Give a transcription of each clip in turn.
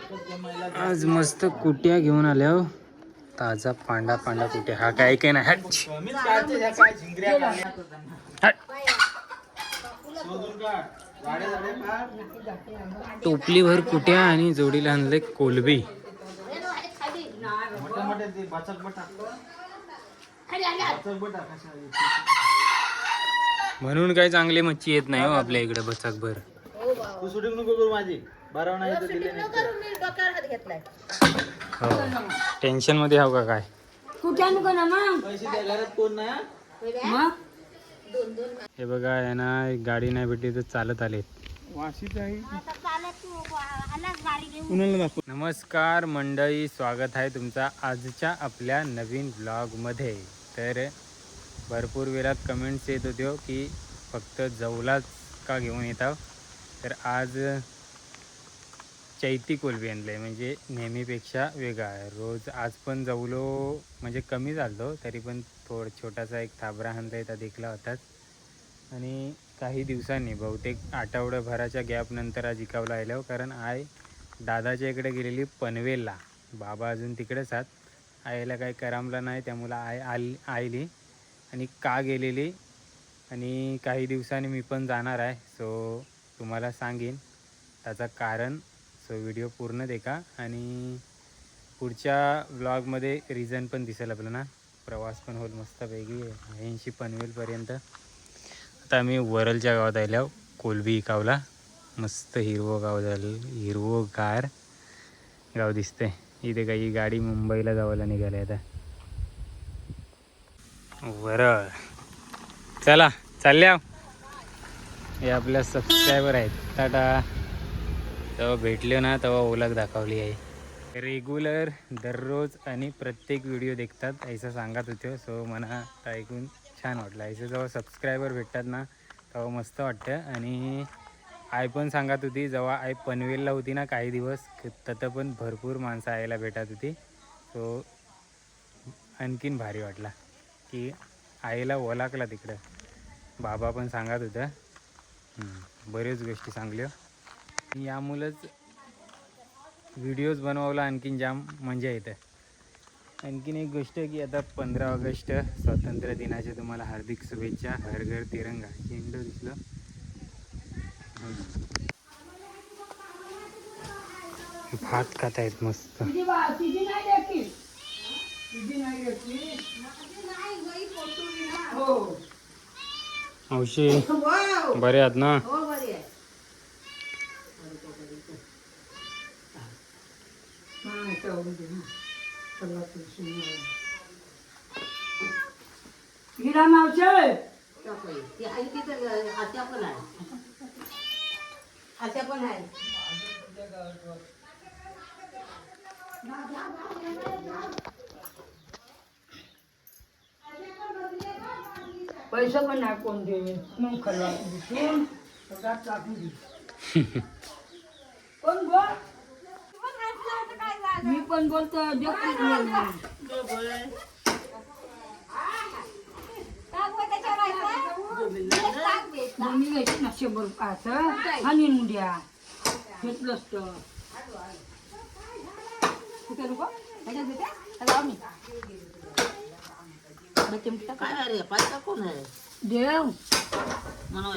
आज मस्त कुट्या घेऊन आल्या हो. ताजा पांडा पांडा कुट्या. हा काय काय नाही. टोपलीभर कुट्या आणि जोडीला आणले कोलबी. म्हणून काय चांगली मच्छी येत नाही हो आपल्या इकडे बचकभर. तू शूटिंग नको करू माझी. बारा नाही तर दिले हो टेन्शन मध्ये हाव का काय. पैसे द्या घरात कोण नाही. हे बघा यांना गाडी नाही भेटली तर चालत आलेत. नमस्कार मंडळी, स्वागत आहे तुमचा आजच्या आपल्या नवीन ब्लॉग मध्ये. तर भरपूर वेळात कमेंट्स येत होते की फक्त जवलाच का घेऊन येतात. तर आज चैती कोलबी आणले, म्हणजे नेहमीपेक्षा वेगळा आहे. रोज आज पण जवलो म्हणजे कमी झालो तरी पण छोटासा एक थाबरा हाणता येतात देखला होताच. आणि काही दिवसांनी बहुतेक आठवड्याभराच्या गॅपनंतर आज इकावला आलो, कारण आय दादाच्या इकडे गेलेली पनवेलला. बाबा अजून तिकडेच आहात. आईला काही करमला नाही त्यामुळं आईली आणि का गेलेली. आणि काही दिवसांनी मी पण जाणार आहे, सो तुम्हाला सांगेन त्याचं कारण. सो व्हिडिओ पूर्ण देखा आणि पुढच्या व्लॉगमध्ये रिझन पण दिसेल आपल्याला. प्रवास पण होईल मस्तपैकी 80 पनवेलपर्यंत. आता आम्ही वरलच्या गावात आल्यावर कोलबी इकावला. मस्त हिरवं गाव झालं, हिरवंगार गाव दिसते. इथे काही गाडी मुंबईला जायला निघाली आता. वरळ चला चालल्या. हे आपल्या सबस्क्रायबर आहेत. टाटा. तेव्हा भेटले ना तेव्हा ओळख दाखवली आहे. रेग्युलर दररोज आणि प्रत्येक व्हिडिओ देखतात असं सांगत होते. सो मला ऐकून छान वाटलं. असं जेव्हा सबस्क्रायबर भेटतात ना तेव्हा मस्त वाटतं. आणि आई पण सांगत होती जेव्हा आई पनवेलला होती ना काही दिवस, तिथं पण भरपूर माणसं आईला भेटत होती. सो आणखीन भारी वाटला की आईला ओळखला तिकडं. बाबा पण सांगत होतं बरेच गोष्टी सांगल्या. यामुळंच व्हिडिओज बनवायला आणखीन जाम मजा येते. आणखीन एक गोष्ट की आता 15 ऑगस्ट स्वातंत्र्य दिनाच्या तुम्हाला हार्दिक शुभेच्छा. हर घर तिरंगा झेंडा दिसलं. भात खात आहेत मस्त. औषी बरे आहात ना. อาจจะเป็นไง पैसे पण नाही कोण दे मग खरं कोण बोल. मी पण बोलतो मी घ्यायची ना 100 रुपयाचं आणि द्या घेतलं असतं. काय रे पाहिजे कोण आहे देव म्हणा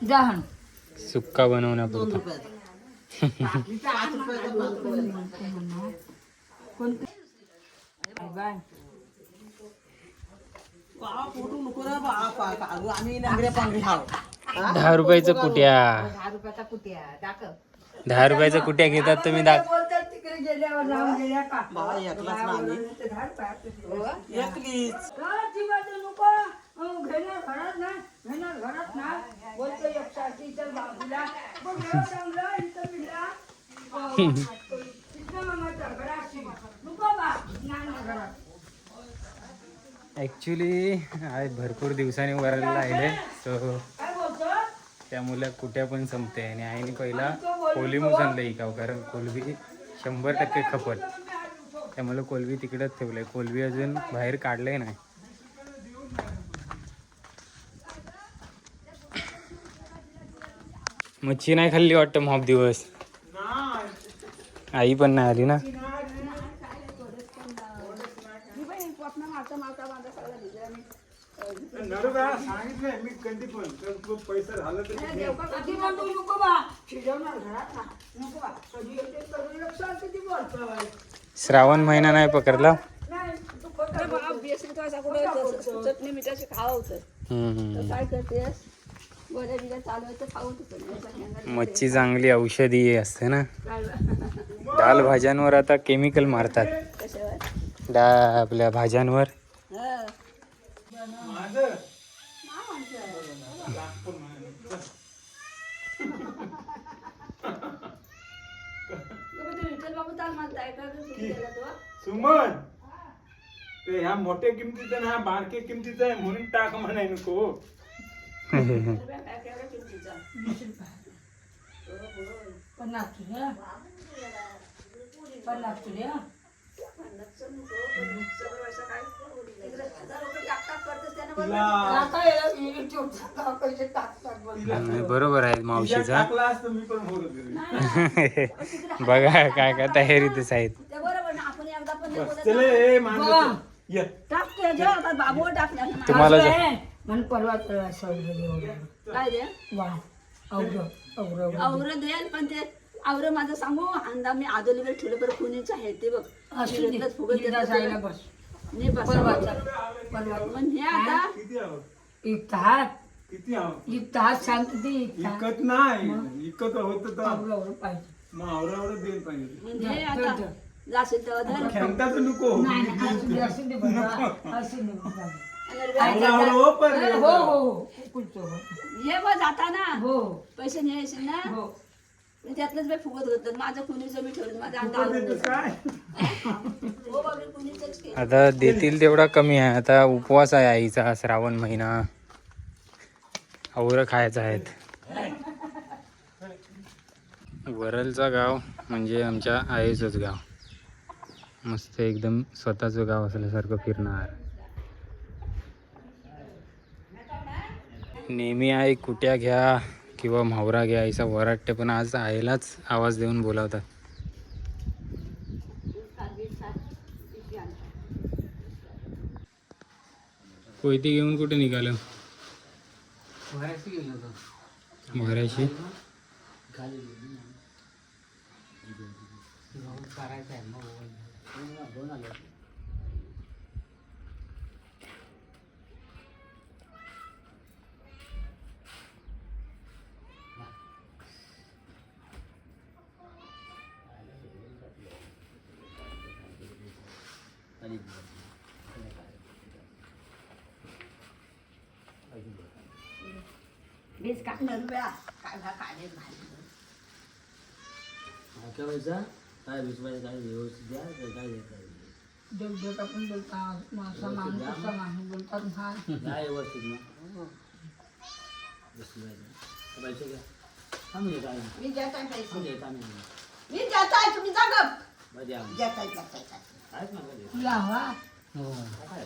जहान सुक्का बनवण्यापुरता. बाय 10 रुपयाचं कुट्या. 10 रुपयाचा कुट्या दाखव. 10 रुपयाचं कुट्या घेतात तुम्ही. तिकडे गेल्यावर जाऊन गेल्या का घेणार घरात नाही घेणार घरात नाही बोलतो एकसारखी तर बाजूला ॲक्च्युली आज भरपूर दिवसांनी वरायला राहिले. सो त्यामुळे कुठ्या पण संपते. आणि आईने पहिला कोलबी आणलं इकाव, कारण कोलबी 100% खपत. त्यामुळे कोलबी तिकडेच ठेवलं आहे. कोलबी अजून बाहेर काढलं नाही. मच्छी नाही खाल्ली वाटतं मॉप दिवस. आई पण नाही आली ना. श्रावण महिना नाही पकडला. चटणी मिठाची खावं होतं. काय करतेस? गोळ्या बिळ्या चालवायचं खाऊ होतं. मच्छी चांगली औषधी असते ना. डाल भाज्यांवर आता केमिकल मारतात. कशावर? आपल्या भाज्यांवर. सुमन ते ह्या मोठ्या किमतीचा आणि ह्या बारक्या किमतीचा आहे म्हणून टाक म्हणाय नको. बरोबर आहे मावशीचा. टाकला असतं मी पण बोलत होतो. बघा काय काय तयारीतच आहेत. चले ए माणसं ये. तुम्हाला काय रे आवरं देईल पण ते आवरं माझं सांगू अंदा मी आदोलीवर ठेवलं बरं कुणीच आहे ते बघ नाही बस पण हे आता किती आहोत? इकतात किती आहोत? इकतात शांतती इकत नाही इकत होत तर पाहिजे मग आवरावर देईल पाहिजे. म्हणजे हे आता जाशील तेव्हा धर खेळताच नको. असू दे बाबा असू दे बाबा आवरावर हो पण हो हो ये बघ जाताना हो पैसे न्यायचे ना हो मी त्यातलंच बाई फुगत होतं माझं कुणीचं मी ठेवलं माझं अंदा देतोस काय? हो बाबा कुणीच केलं आता देतील तेवढा कमी आहे. आता उपवास आहे आईचा श्रावण महिना. आवरं खायचं आहेत. वरलचा गाव म्हणजे आमच्या आईचंच गाव. मस्त एकदम स्वतःचं गाव असल्यासारखं फिरणार. नेहमी आई कुट्या घ्या किंवा म्हावरा घ्या आईचा वराटते पण आज आईलाच आवाज देऊन बोलावतात. कोयती घेऊन कुठे निघालं? महाराशी वीस काढणार रुपया काय काढेल काय विसवायचं काय व्यवस्थित द्या काय देवदेवता पण बोलतात मासा माणूस बोलतात हा काय व्यवस्थित ना पैसे घ्या थांबून काय मी देत आहे पैसे थांबून येत आम्ही मी देत आहे तुम्ही जा गप मध्ये आम्ही देत आहे कायच नका तुला हवा काय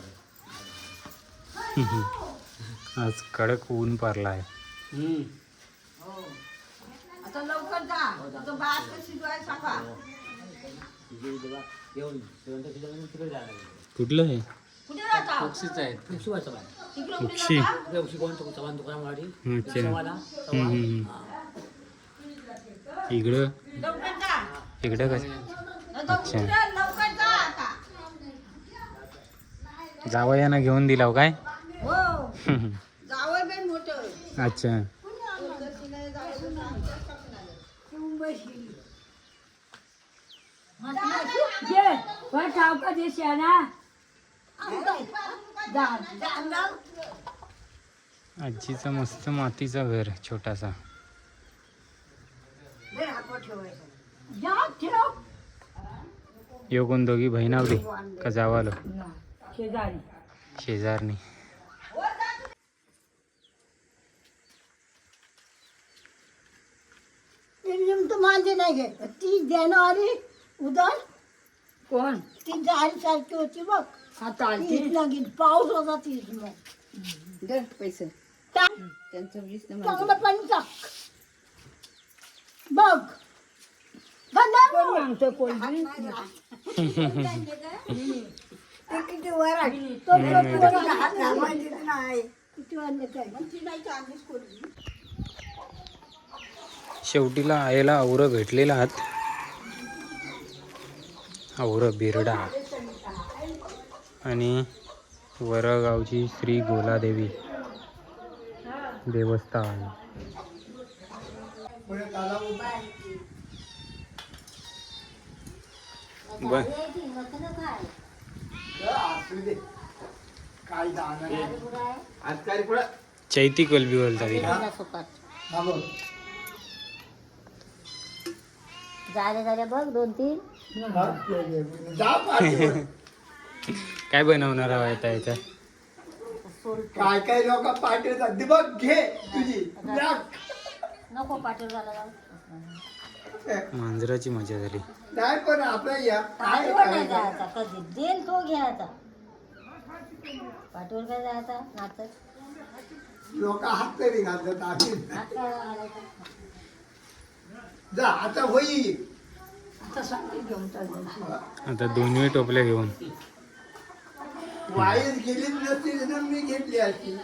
आज कडक ऊन पडला आहे. आता लवकर जा तो भात कशी शिजवायला सांगा येऊन तिकडे जायला कुठलं आहे? कुठे राहता पक्षीच आहेत पक्षी तिकडे पक्षी. पक्षी कोणतं चव्हाण दुकानवाडी अच्छा. चव्हाणा इकडं लवकर जा इकडं कसं? आता उशिरा लवकर जा आता जावयानं घेऊन दिला हो काय? हो जावं बाई मोठं अच्छा. ठावका देश आहे ना आजीचा मस्त मातीचा घर छोटासा. यो कोण दोघी बहिणावली का जावालो? शेजारी शेजारनी. तो माझे नाही घे ती जानेवारी उदर कोण ती जारी सारखी होती बघ आता आलती तीच लागेल पाऊस होता तीच मग दर पैसे टा- त्यांचं वीस चांगलं पाणी टाक बघ गंधर्व. कोण मागतं कोल्ड्रिंक ते किती वर आहे. तो कोणी हात लावायचा नाही. किती वाजले काय? शेवटीला आईला आवरं भेटलेला आहात. आवरं बिरडा आणि वरगावची श्री गोलादेवी देवस्थान. चैती कोलबी बोलता तिला. झाले बघ 2-3. काय बनवणार आहोत आता याच्यात? काय काय लोक पाठवतात ती बघ घे तुझी नको पाठवून झाला मांजराची मजा झाली. नाही पण आपल्या या काय नाही जायचा कधी देईल तो घ्यायचा. पाठवून काय जायचा नाचत लोक हात तरी घालतात आधी हात काय घालायचा. जा आता होईल आता सांगते घेऊन चालू. आता 2 टोपल्या घेऊन वाईच गेलीच नसती तर मी घेतली असती.